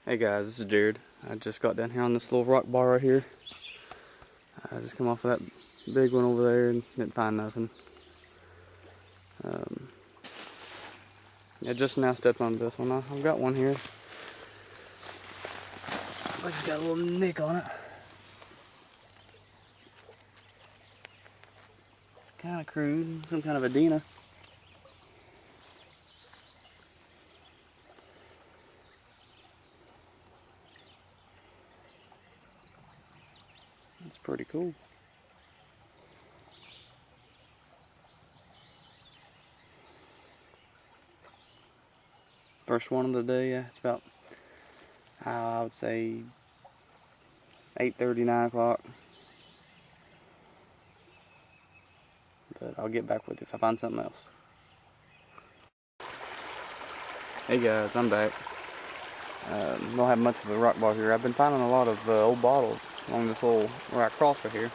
Hey guys, this is Jared. I just got down here on this little rock bar right here. I just come off of that big one over there and didn't find nothing. Yeah, just now stepped on this one. I've got one here. Looks like it's got a little nick on it. Kind of crude, some kind of a Dina. That's pretty cool. First one of the day. It's about, I would say, 8:30, 9 o'clock. But I'll get back with you if I find something else. Hey guys, I'm back. Don't have much of a rock bar here. I've been finding a lot of old bottles along this little rock crosser here.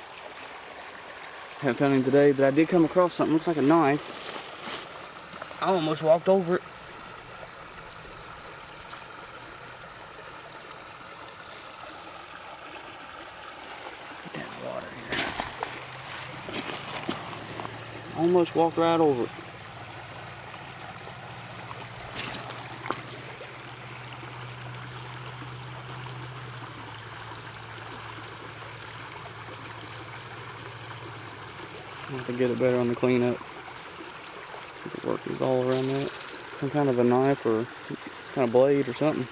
Haven't found any today, but I did come across something. Looks like a knife. I almost walked over it. Get that water here. Almost walked right over it. I have to get it better on the cleanup. See if it works all around that. Some kind of a knife or some kind of blade or something.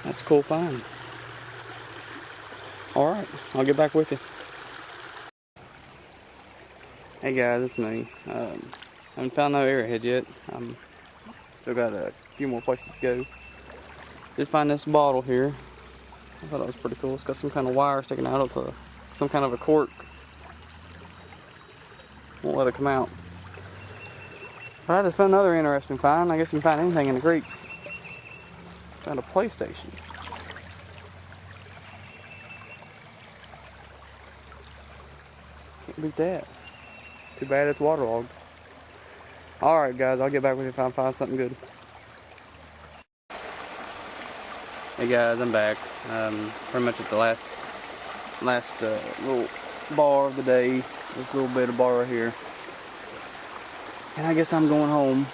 That's a cool find. Alright, I'll get back with you. Hey guys, it's me. I haven't found no arrowhead yet. I'm still got a few more places to go. Did find this bottle here. I thought it was pretty cool. It's got some kind of wire sticking out of some kind of a cork. Won't let it come out. But I just found another interesting find. I guess you can find anything in the creeks. Found a PlayStation. Can't beat that. Too bad it's waterlogged. Alright guys, I'll get back with you if I find something good. Hey guys, I'm back. Pretty much at the last little bar of the day. This little bit of bar right here. And I guess I'm going home.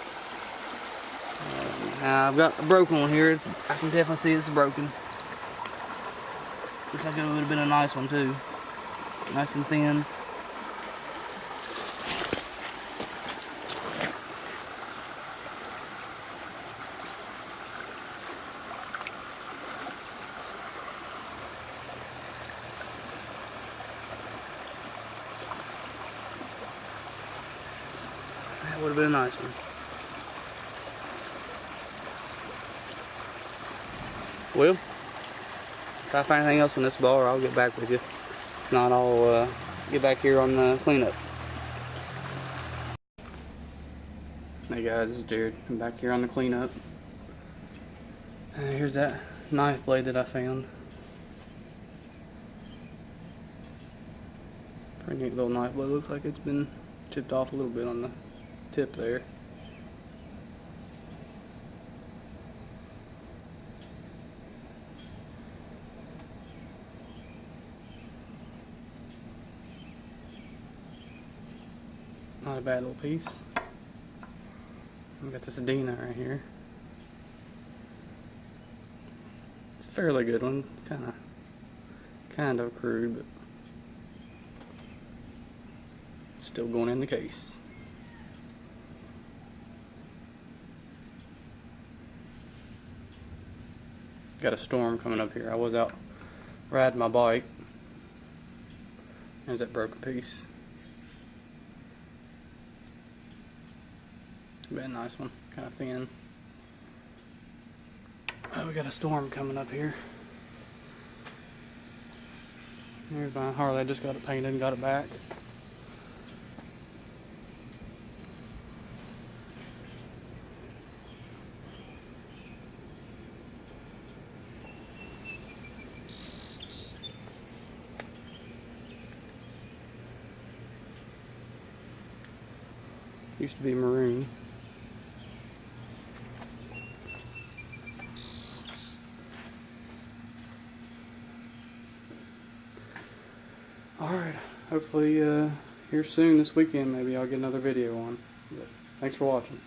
I've got a broken one here. I can definitely see it's broken. Looks like it would have been a nice one too. Nice and thin. That would have been a nice one. Well, if I find anything else in this bar, I'll get back with you. If not, I'll get back here on the cleanup. Hey guys, this is Jared. I'm back here on the cleanup. Here's that knife blade that I found. Pretty neat little knife blade. Looks like it's been chipped off a little bit on the tip there. Not a bad little piece. I got this Dina right here. It's a fairly good one. Kind of crude, but it's still going in the case. Got a storm coming up here. I was out riding my bike. There's that broken piece. Been a nice one, kind of thin. Oh, we got a storm coming up here. Here's my Harley. I just got it painted and got it back. Used to be maroon. Alright, hopefully here soon this weekend maybe I'll get another video on. But thanks for watching.